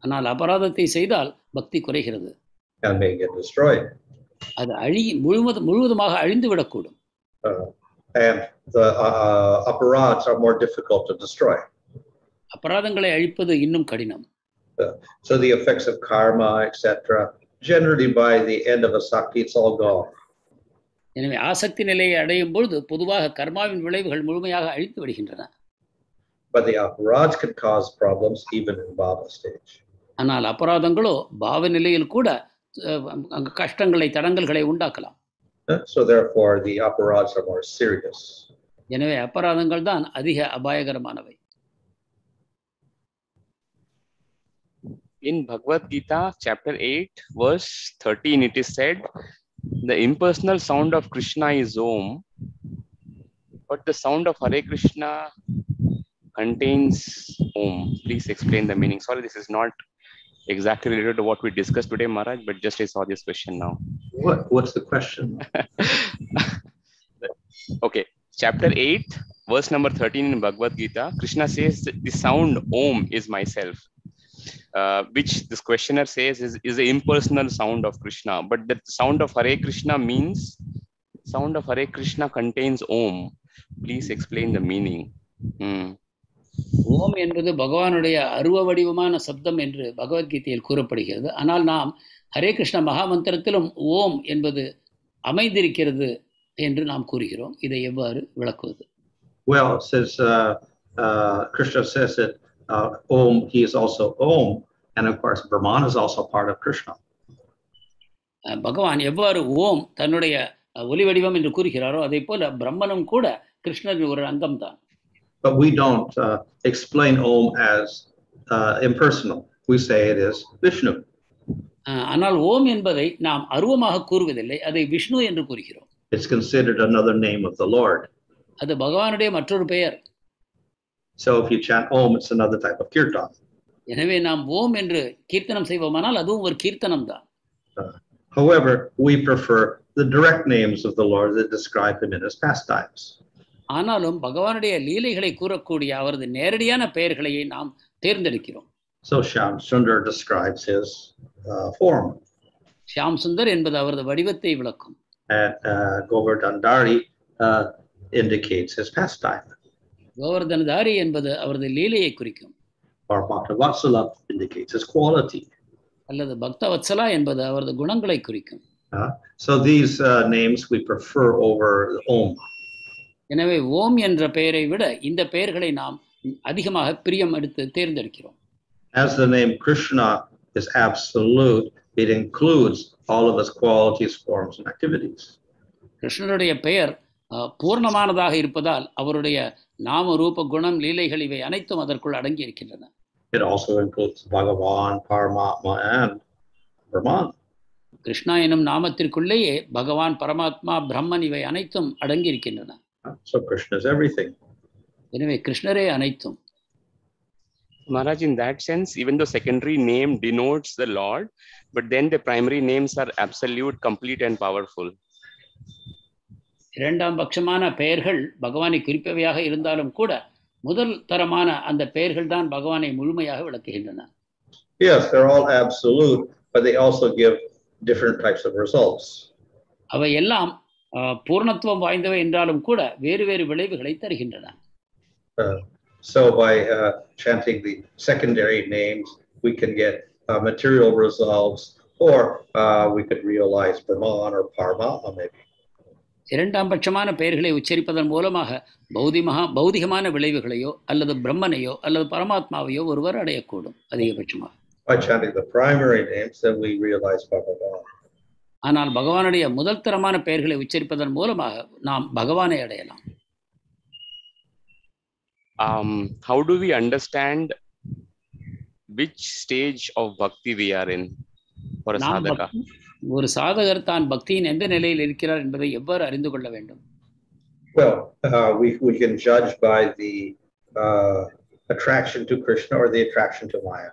ஆனால் அபராதத்தை செய்தால் பக்தி குறைகிறது. And may get destroyed. அது முழுவதுமாக அழிந்து விடக்கூடும். And the aparads are more difficult to destroy. அபராதங்களை அழிப்பது இன்னும் கடினம். So the effects of karma, etc., generally by the end of a sakti, it's all gone. எனவே ஆசக்தி நிலையை அடையும் பொழுது பொதுவாக கர்மாவின் விளைவுகள் முழுமையாக அழித்து விடுகின்றன. But the aparads can cause problems even in bhava stage. ஆனால் அபராதங்களோ பாவ நிலையில் கூட கஷ்டங்களை தடங்கல்களை உண்டாக்கலாம். So therefore the aparads are more serious. எனவே அபராதங்கள் தான் அதிக அபாயகரமானவை. In Bhagavad Gita, chapter 8, verse 13, it is said, the impersonal sound of Krishna is Om, but the sound of Hare Krishna contains Om. Please explain the meaning. Sorry, this is not exactly related to what we discussed today, Maharaj, but just I saw this question now. What's the question? Okay, chapter 8, verse number 13 in Bhagavad Gita, Krishna says, the sound Om is myself. Which this questioner says is the impersonal sound of Krishna, but the sound of Hare Krishna means sound of Hare Krishna contains Om. Please explain the meaning. ஓம் என்பது பகவானுடைய அருவ வடிவமான சப்தம் என்று பகவத்கீதையில் கூறப்படுகிறது. ஆனால் நாம் ஹரே கிருஷ்ண மகாமந்திரத்திலும் ஓம் என்பது அமைந்திருக்கிறது என்று நாம் கூறுகிறோம். இதை எவ்வாறு விளக்குவது? Well, since Krishna says that Om, he is also Om, and of course Brahman is also part of Krishna. பகவான் எவ்வாறு ஓம் தன்னுடைய ஒலி வடிவம் என்று கூறுகிறாரோ அதே போல பிரம்மனும் கூட கிருஷ்ணரின் ஒரு அங்கம்தான். But we don't explain Om as impersonal. We say it is Vishnu. ஆனால் ஓம் என்பதை நாம் அருவமாக கூறுவதில்லை, அதை விஷ்ணு என்று கூறுகிறோம். It's considered another name of the Lord. அது பகவானுடைய மற்றொரு பெயர். So if you chant Om, it's another type of kirtan. எனவே நாம் ஓம் என்று கீர்த்தனம் செய்வோமானால் அதுவும் ஒரு கீர்த்தனம் தான். However, we prefer the direct names of the Lord that describe him in his pastimes. ஆனாலும் பகவானுடைய லீலைகளை கூறக்கூடிய அவரது நேரடியான பெயர்களையே நாம் தேர்ந்தெடுக்கிறோம். So Shyam Sundar describes his form. Shyam Sundar என்பது அவரது வடிவத்தை விளக்கும். And Govardhandari indicates his pastime. கோவர்தனதாரி என்பது அவரது லீலையை குறிக்கும். Or Bhaktir indicates his quality. அல்லது பக்தவத்சலா என்பது அவரது குணங்களை குறிக்கும். So these names we prefer over Om. எனவே ஓம் என்ற பெயரை விட இந்த பெயர்களை நாம் அதிகமாக பிரியம் எடுத்து தேர்ந்தெடுக்கிறோம். As the name Krishna is absolute, it includes all of his qualities, forms, and activities. கிருஷ்ணருடைய பெயர் பூர்ணமானதாக இருப்பதால் அவருடைய நாம ரூப குணம் லீலைகள் இவை அனைத்தும் அதற்குள் அடங்கி இருக்கின்றன. It also includes Bhagavan, Paramatma, and Brahman. Krishna எனும் நாமத்திற்குள்ளேயே பகவான், பரமாத்மா, பிரம்மன் இவை அனைத்தும் அடங்கி இருக்கின்றன. So Krishna is everything. எனவே கிருஷ்ணரே அனைத்தும். Maharaj, in that sense, even though secondary name denotes the Lord, but then the primary names are absolute, complete, and powerful. இரண்டாம் பட்சமான பெயர்கள் பகவானை குறிப்பவையாக இருந்தாலும் கூட முதல் தரமான அந்த பெயர்கள் தான் பகவானை முழுமையாக விளக்குகின்றன. Yes, they're all absolute, but they also give different types of results. அவை எல்லாம் பூர்ணத்துவம் வாய்ந்தவை என்றாலும் கூட வேறு வேறு விளைவுகளை தருகின்றன. So by chanting the secondary names, we can get material results, or we could realize Brahman or Paramatma maybe. இரண்டாம் பட்சமான பெயர்களை உச்சரிப்பதன் மூலமாக பௌதிகமான விளைவுகளையோ அல்லது பிரம்மனையோ அல்லது பரமாத்மாவையோ ஒருவர் அடையக்கூடும் அதிகபட்சமாக. By chanting the primary names, then we realize Bhagavan. ஆனால் பகவானுடைய முதல் தரமான பெயர்களை உச்சரிப்பதன் மூலமாக நாம் பகவானை அடையலாம். How do we understand which stage of bhakti we are in for a sadhaka? ஒரு சாதகர் தான் பக்தியின் எந்த நிலையில் இருக்கிறார் என்பதை எவ்வாறு அறிந்து கொள்ள வேண்டும்? Well, we can judge by the attraction to Krishna or the attraction to Maya.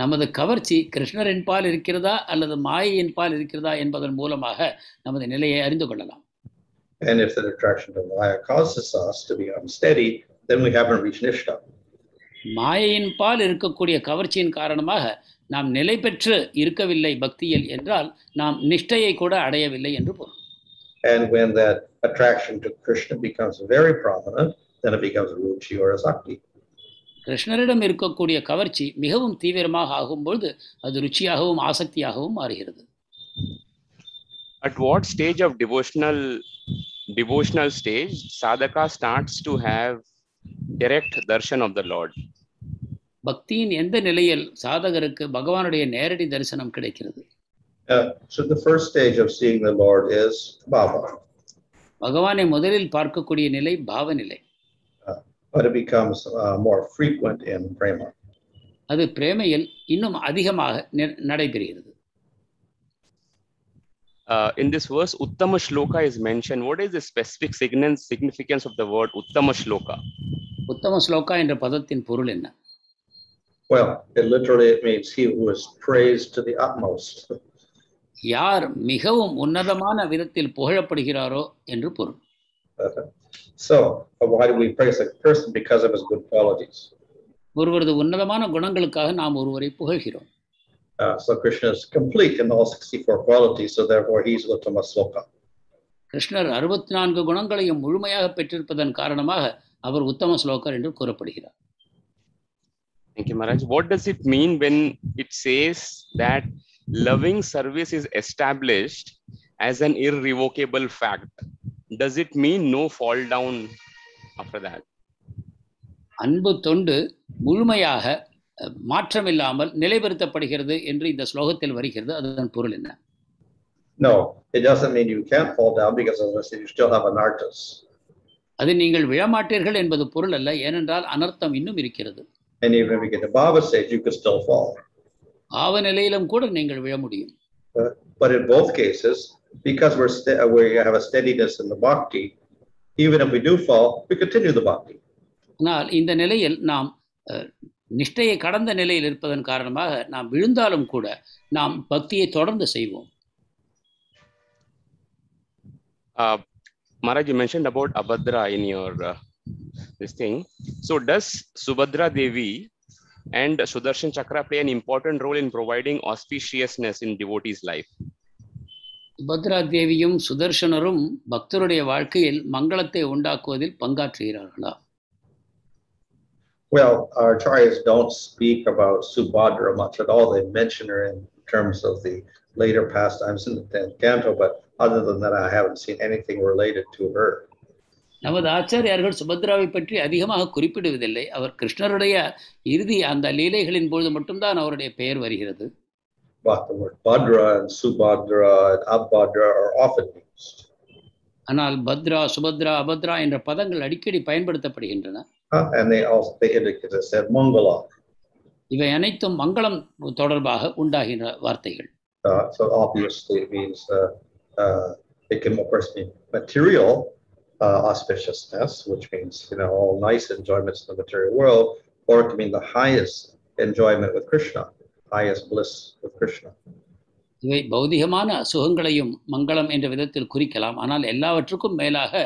நமது கவர்ச்சி கிருஷ்ணரின் பால் இருக்கிறதா அல்லது மாயையின் பால் இருக்கிறதா என்பதன் மூலமாக நமது நிலையை அறிந்து கொள்ளலாம். And if the attraction to Maya causes us to be unsteady, then we haven't reached nistha. மாயையின் பால் இருக்கக்கூடிய கவர்ச்சியின் காரணமாக நாம் நிலை பெற்று இருக்கவில்லை பக்தியில் என்றால் நாம் நிஷ்டையை கூட அடையவில்லை என்று பொருள். And when that attraction to Krishna becomes very prominent, then it becomes ruchi or asakti. கிருஷ்ணரிடம் இருக்கக்கூடிய கவர்ச்சி மிகவும் தீவிரமாக ஆகும்போது அது ருச்சியாகவும் ஆசக்தியாகவும் மாறுகிறது. At what stage of devotional stage sadhaka starts to have direct darshan of the Lord? பக்தியின் எந்த நிலையில் சாதகருக்கு பகவானுடைய நேரடி தரிசனம் கிடைக்கிறது? So the first stage of seeing the Lord is bhava. பகவானை முதலில் பார்க்கக்கூடிய நிலை பாவ நிலை. But it becomes more frequent in prema. அது பிரேமையில் இன்னும் அதிகமாக நடைபெறுகிறது. In this verse, uttama-śloke is mentioned. What is the specific significance of the word uttama-śloke? uttama-śloke என்ற பதத்தின் பொருள் என்ன? Well, it literally means he who is praised to the utmost. யார் மிகவும் உன்னதமான விதத்தில் புகழப்படுகிறாரோ என்று பொருள். So, why do we praise a person? Because of his good qualities. ஒருவரது உன்னதமான குணங்களுக்காக நாம் ஒருவரை புகழ்கிறோம். So Krishna is complete in all 64 qualities, so therefore he is uttama-śloke. கிருஷ்ணர் 64 குணங்களையும் முழுமையாக பெற்றிருப்பதன் காரணமாக அவர் உத்தம ஸ்லோகர் என்று கூறப்படுகிறார். Thank you, Maharaj. What does it mean when it says that loving service is established as an irrevocable fact? Does it mean no fall down after that? அன்பு தொண்டு முழுமையாக மாற்றமில்லாமல் நிலைபெறுத்தப்படுகிறது என்று இந்த ஸ்லோகத்தில் வருகிறது. அதன் பொருள் என்ன? No, it doesn't mean you can't fall down because, as I said, you still have anarthas. அது நீங்கள் விழமாட்டீர்கள் என்பது பொருள் அல்ல, ஏனென்றால் அனர்த்தம் இன்னும் இருக்கிறது. And even if you get to Bhava stage, you could still fall. ஆவ நிலையிலும் கூட நீங்கள் விழ முடியும். But in both cases, because we have a steadiness in the bhakti, even if we do fall, we continue the bhakti. ஆனால் இந்த நிலையில் நாம் நிஷ்டையை கடந்த நிலையில் இருப்பதன் காரணமாக நாம் விழுந்தாலும் கூட நாம் பக்தியை தொடர்ந்து செய்வோம். Maharaj, you mentioned about Abhadra in your this thing. So does Subhadra Devi and Sudarshan Chakra play an important role in providing auspiciousness in devotees' life? Subhadra தேவியும் சுதர்சனரும் பக்தருடைய வாழ்க்கையில் மங்களத்தை உண்டாக்குவதில் பங்காற்றுகிறார்களா? Well, our acharyas don't speak about Subhadra much at all. They mention her in terms of the later pastimes in the 10th canto, but other than that, I haven't seen anything related to her. நமது ஆச்சாரியார்கள் சுபத்ராவை பற்றி அதிகமாக குறிப்பிடுவதில்லை. அவர் கிருஷ்ணருடைய இறுதி அந்த லீலைகளின் பொழுது மட்டும்தான் அவருடைய பெயர் வருகிறது. But the word Bhadra and Subhadra and Abhadra are often used. ஆனால் பத்ரா, சுபத்ரா, அபத்ரா என்ற பதங்கள் அடிக்கடி பயன்படுத்தப்படுகின்றன. And they indicate, as I said, Mangala. இவை அனைத்தும் மங்களம் தொடர்பாக உண்டாகின்ற வார்த்தைகள். So obviously it means it can, of course, mean material auspiciousness, which means, all nice enjoyments in the material world, or it can mean the highest enjoyment with Krishna, highest bliss with Krishna. இவை பௌதிகமான சுகங்களையும் மங்களம் என்ற விதத்தில் குறிக்கலாம். ஆனால் எல்லாவற்றுக்கும் மேலாக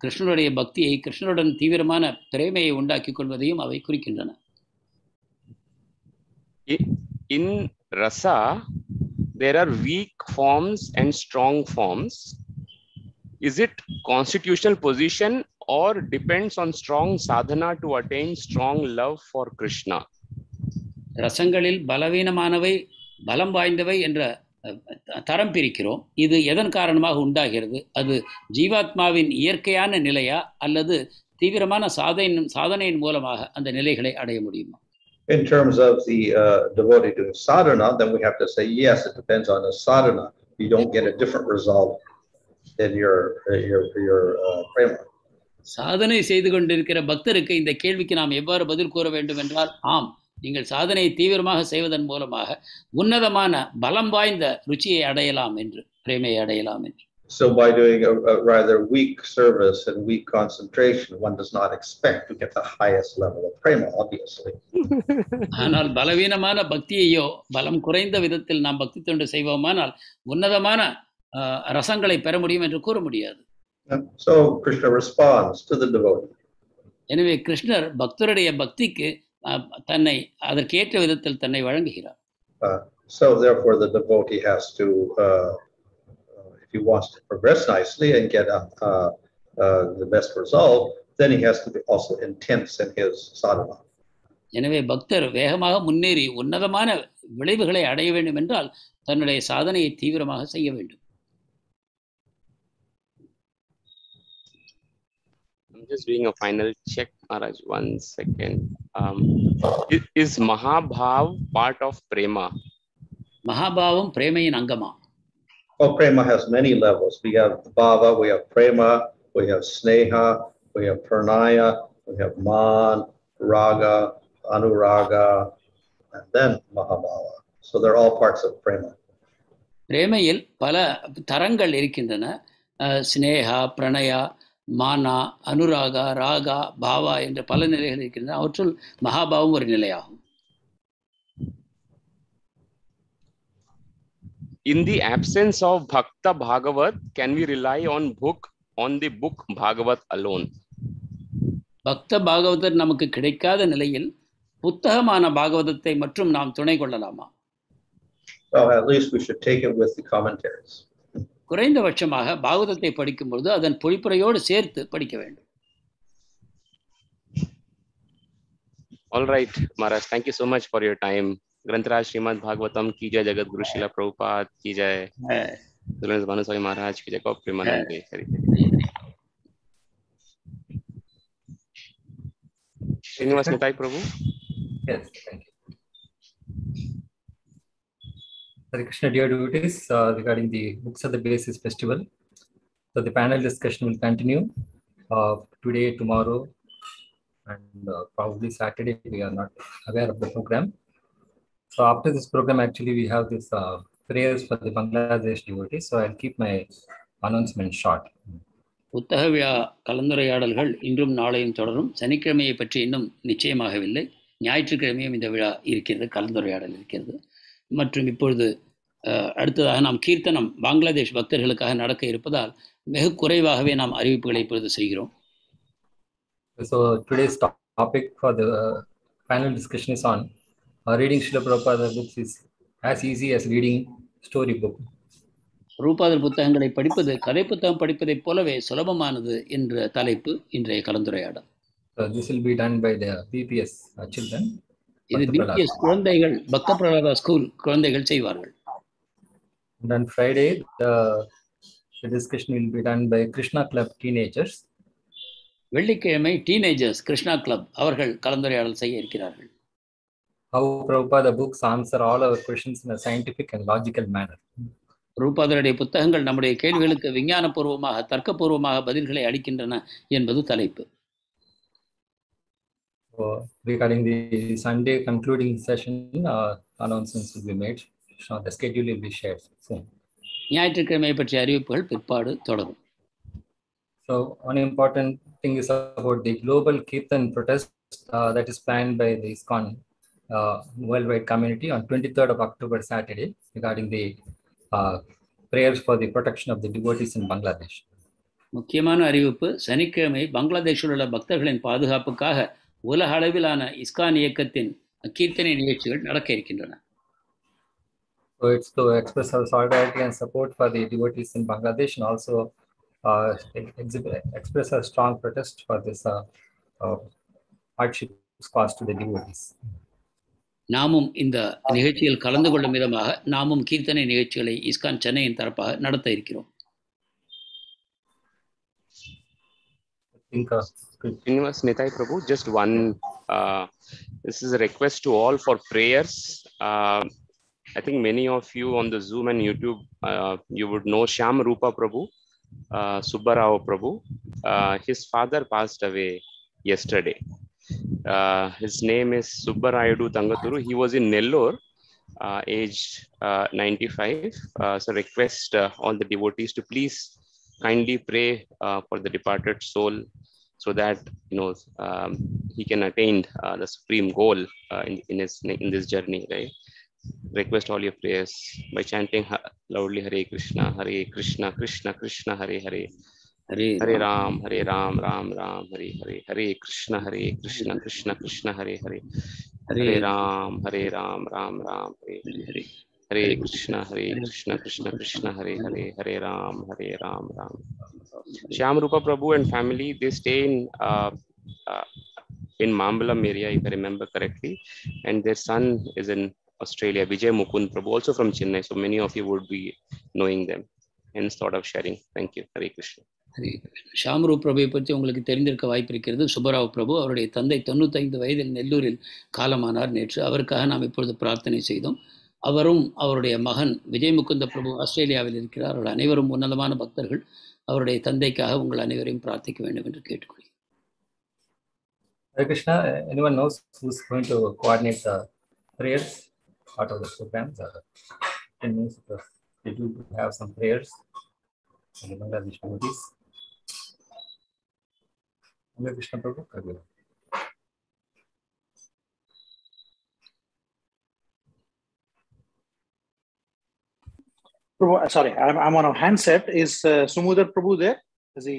கிருஷ்ணருடைய பக்தியை, கிருஷ்ணருடன் தீவிரமான பிரேமையை உண்டாக்கி கொள்வதையும் அவை குறிக்கின்றன. In rasa, there are weak forms and strong forms. Is it constitutional position or depends on strong sadhana to attain strong love for Krishna? ரசங்களில் பலவீனமானவை, பலம் வாய்ந்தவை என்ற தரம் பிரிக்கிறோம். இது எதன் காரணமாக உண்டாகிறது? அது ஜீவாத்மாவின் இயற்கையான நிலையா அல்லது தீவிரமான சாதனையின் மூலமாக அந்த நிலைகளை அடைய முடியுமா? In terms of the devotee doing sadhana, then we have to say, yes, it depends on the sadhana. You don't get a different result in your prema. சாதனை செய்து கொண்டிருக்கிற பக்தருக்கு இந்த கேள்விக்கு நாம் எவ்வாறு பதில் கூற வேண்டும் என்றால், ஆம், நீங்கள் சாதனையை தீவிரமாக செய்வதன் மூலமாக உன்னதமான பலம் வாய்ந்த ருச்சியை அடையலாம் என்று, பிரேமையை அடையலாம் என்று. So by doing a rather weak service and weak concentration, one does not expect to get the highest level of prema, obviously. ஆனால் பலவீனமான பக்தியையோ, பலம் குறைந்த விதத்தில் நாம் பக்தி தொண்டு செய்வோமானால் உன்னதமான ரசங்களை பெற முடியும் என்று கூற முடியாது. So Krishna responds to the devotee. எனவே கிருஷ்ணர் பக்தருடைய பக்திக்கு தன்னை அதற்கேற்ற விதத்தில் தன்னை வழங்குகிறார். So therefore the devotee has to, if he wants to progress nicely and get the best result, then he has to be also intense in his sadhana. எனவே பக்தர் வேகமாக முன்னேறி உன்னதமான விளைவுகளை அடைய வேண்டும் என்றால் தன்னுடைய சாதனையை தீவிரமாக செய்ய வேண்டும். I'm just doing a final check, Maharaj. 1 second. Is Mahabhav part of prema? மகாபாவம் பிரேமையின் அங்கமா? Oh, prema has many levels. We have bhava, we have prema, we have sneha, we have pranaya, we have man, raga, anuraga, and then mahabhava. So they're all parts of prema. பிரேமையில் பல தரங்கள் இருக்கின்றன. ஸ்னேகா, பிரணயா, மானா, அனுராகா, ராகா, பாவா என்ற பல நிலைகள் இருக்கின்றன. அவற்றுள் மகாபாவம் ஒரு நிலையாகும். In the absence of Bhakta Bhagavat, can we rely on the book Bhagavat alone? பக்த பாகவதர் நமக்கு கிடைக்காத நிலையில் புத்தகமான பாகவதத்தை மற்றும் நாம் துணை கொள்ளலாமா? Well, at least we should take it with the commentaries. குறைந்தபட்சமாக பாகவதத்தை படிக்கும் பொழுது அதன் பொழிப்புரையோடு சேர்த்து படிக்க வேண்டும். All right, Maharaj, thank you so much for your time. ग्रंथराज श्रीमद्-भागवतम की जय, जगत गुरु श्रील प्रभुपाद की जय, तुलसी भानुस्वामी महाराज की जय, गौ प्रेमानंद हरि। श्रीनिवास निताय प्रभु। Yes, thank you. Hare Krishna, dear devotees, regarding the Books of the Basis festival. So the panel discussion will continue today, tomorrow, and probably Saturday. We are not aware of the program. So after this program, actually, we have this prayers for the Bangladesh devotees. So I'll keep my announcement short. புத்தக விழா கலந்துரையாடல்கள் இன்றும் நாளையும் தொடரும். சனிக்கிழமையை பற்றி இன்னும் நிச்சயமாகவில்லை. ஞாயிற்றுக்கிழமையும் இந்த விழா இருக்கிறது, கலந்துரையாடல் இருக்கிறது. மற்றும் இப்பொழுது அடுத்ததாக நாம் கீர்த்தனம் பங்களாதேஷ் பக்தர்களுக்காக நடக்க இருப்பதால் மிக குறைவாகவே நாம் அறிவிப்புகளை இப்பொழுது செய்கிறோம். So today's topic for the panel discussion is on reading Srila Prabhupada books is as easy as reading story book. ரூபாதர் புத்தகங்களை படிப்பது கதை புத்தகம் படிப்பதைப் போலவே சுலபமானது என்ற தலைப்பு இன்றைய கலந்துரையாடல். This will be done by the BPS children. இது பிபிஎஸ் குழந்தைகள், பக்த பிரலாதா ஸ்கூல் குழந்தைகள் செய்வார்கள். And on Friday, the discussion will be done by Krishna Club teenagers. வெள்ளிக்கிழமை டீனேஜர்ஸ் கிருஷ்ணா கிளப் அவர்கள் கலந்துரையாடல் செய்ய இருக்கிறார்கள். How Prabhupada books answer all our questions in a scientific and logical manner. ரூபாதருடைய புத்தகங்கள் நம்முடைய கேள்விகளுக்கு விஞ்ஞானபூர்வமாக தர்க்கபூர்வமாக பதில்களை அளிக்கின்றன என்பது தலைப்பு. Regarding the Sunday concluding session, announcements will be made. So the schedule will be shared soon. ஞாயிற்றுக்கிழமை பற்றிய அறிவிப்புகள் பிற்பாடு தொடரும். So one important thing is about the global Kirtan protest that is planned by the ISKCON worldwide community on 23rd of October, Saturday, regarding the prayers for the protection of the devotees in Bangladesh. முக்கியமான அறிவிப்பு, சனிக்கிழமை பங்களாதேஷில் உள்ள பக்தர்களின் பாதுகாப்புக்காக உலக அளவிலான ISKCON இயக்கத்தின் கீர்த்தனை நிகழ்ச்சிகள் நடக்க இருக்கின்றன. So it's to express our solidarity and support for the devotees in Bangladesh, and also express a strong protest for this hardships caused to the devotees. நாமும் இந்த நிகழ்ச்சியில் கலந்து கொள்ளும் விதமாக நாமும் கீர்த்தனை நிகழ்ச்சிகளை இஸ்கான் சென்னையின் தரப்பாக நடத்த இருக்கிறோம். Nitai Prabhu, just one, this is a request to all for prayers. I think many of you on the Zoom and YouTube, you would know Shyam Rupa Prabhu, Subbarao Prabhu. His father passed away yesterday. His name is Subbarayadu Tangaturu. He was in Nellore, aged 95. So request all the devotees to please kindly pray for the departed soul, so that he can attain the supreme goal in this journey, right? Request all your prayers by chanting loudly Hare Krishna, Krishna Krishna, Hare Hare, Hare Ram, Ram Ram, Hare Hare, Hare Krishna, Krishna Krishna, Hare Hare, Hare Ram, Ram Ram, Hare Hare, Hare Krishna, Krishna Hare Hare, Hare Ram, Ram. Shyam Rupa Prabhu and family, they stay in Mambalam area, if I remember correctly, and their son is in Australia, Vijay Mukund Prabhu, also from Chennai. So many of you would be knowing them. Hence thought of sharing. Thank you. Hare Krishna. Sham Roop பிரபுவை பற்றி உங்களுக்கு தெரிந்திருக்க வாய்ப்பு இருக்கிறது. சுப்பராவ் பிரபு, அவருடைய தந்தை 95 வயதில் நெல்லூரில் காலமானார் நேற்று. அவருக்காக நாம் இப்பொழுது பிரார்த்தனை செய்தோம். அவரும் அவருடைய மகன் விஜய் முகுந்த பிரபு ஆஸ்திரேலியாவில் இருக்கிறார். அவர்கள் அனைவரும் உன்னதமான பக்தர்கள். அவருடைய தந்தைக்காக உங்கள் அனைவரையும் பிரார்த்திக்க வேண்டும் என்று கேட்டுக்கொள்கிறேன். Hare Krishna, anyone knows who's going to coordinate the prayers out of the programs? It means we do have some prayers in the Bangladesh devotees. Hare Krishna Prabhu. Prabhu, sorry, I'm on a handset. Is Sumudar Prabhu there? Is he?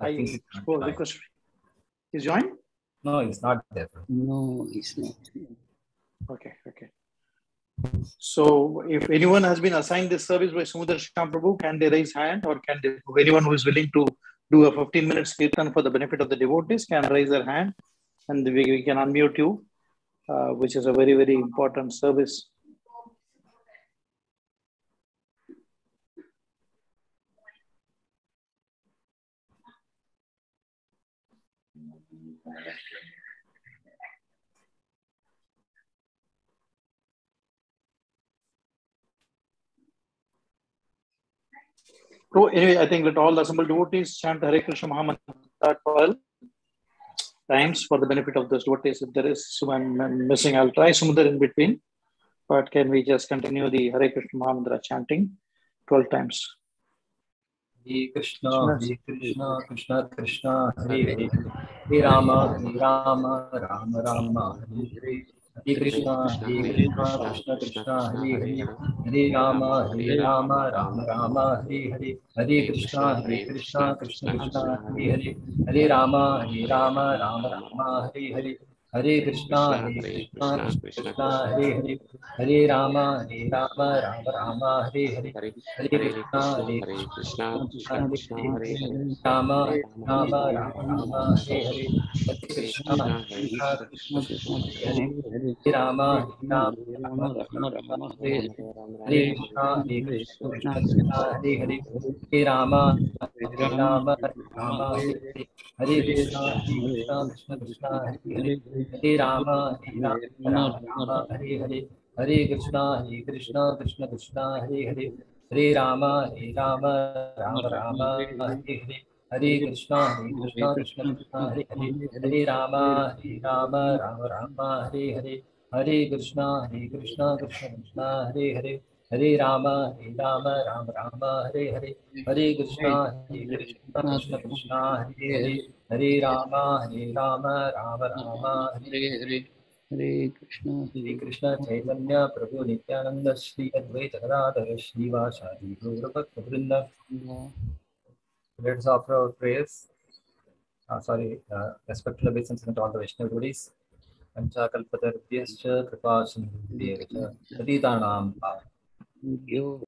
I think request. He's joined? No, he's not there. No, he's not. Okay. So, if anyone has been assigned this service by Sumudar Shyam Prabhu, can they raise hand, or can they, anyone who is willing to do a 15-minute kirtan for the benefit of the devotees can raise their hand, and we can unmute you, which is a very, very important service. So anyway, I think let all the assembled devotees chant Hare Krishna Mahamantra 12 times for the benefit of those devotees. If there is someone missing, I'll try Sumudar in between. But can we just continue the Hare Krishna Mahamantra chanting 12 times? Hare Krishna, Krishna Krishna, Hare Hare, Hare Rama, Rama Rama, Hare Hare. Hare Krishna, Krishna Krishna, Hare Hare, Hare Rama, Rama Rama, Hare Hare. Hare Krishna, Krishna Krishna, Hare Hare, Hare Rama, Rama, Hare Hare. Hare Krishna, Krishna, Hare Hare, Hare Rama, Rama, Hare Hare. Hare Krishna, Krishna, Hare Rama, Rama, Hare Hare. Hare Krishna, Hare Rama, Rama, Hare Hare. Hare Krishna, Krishna, Hare Hare. Hare Rama, Rama, Hare Hare. Hare Krishna, Krishna, Hare Hare. Hare Rama, Rama, Hare Hare. Hare Krishna, Krishna, Hare Hare. Hare Rama, Rama, Hare Hare. Hare Krishna, Krishna, Hare Hare. Hare Rama, Rama, Hare Hare. Hare Krishna, Krishna, Hare Hare. Hare Rama, Rama, Hare Hare. Hare Krishna, Krishna, Hare Hare. Hare Rama, Rama, Hare Hare. Hare Krishna, Hare Krishna, Chaitanya Prabhu Nityananda, Shri Advaita Gadadhara, Śrīvāsadi Gaura Bhakta Vrinda. Let us offer our prayers. Respectful obeisance to all the Vaishnava devotees. Pancha kalpatarubhyascha kripa sindhubhyascha patitanam.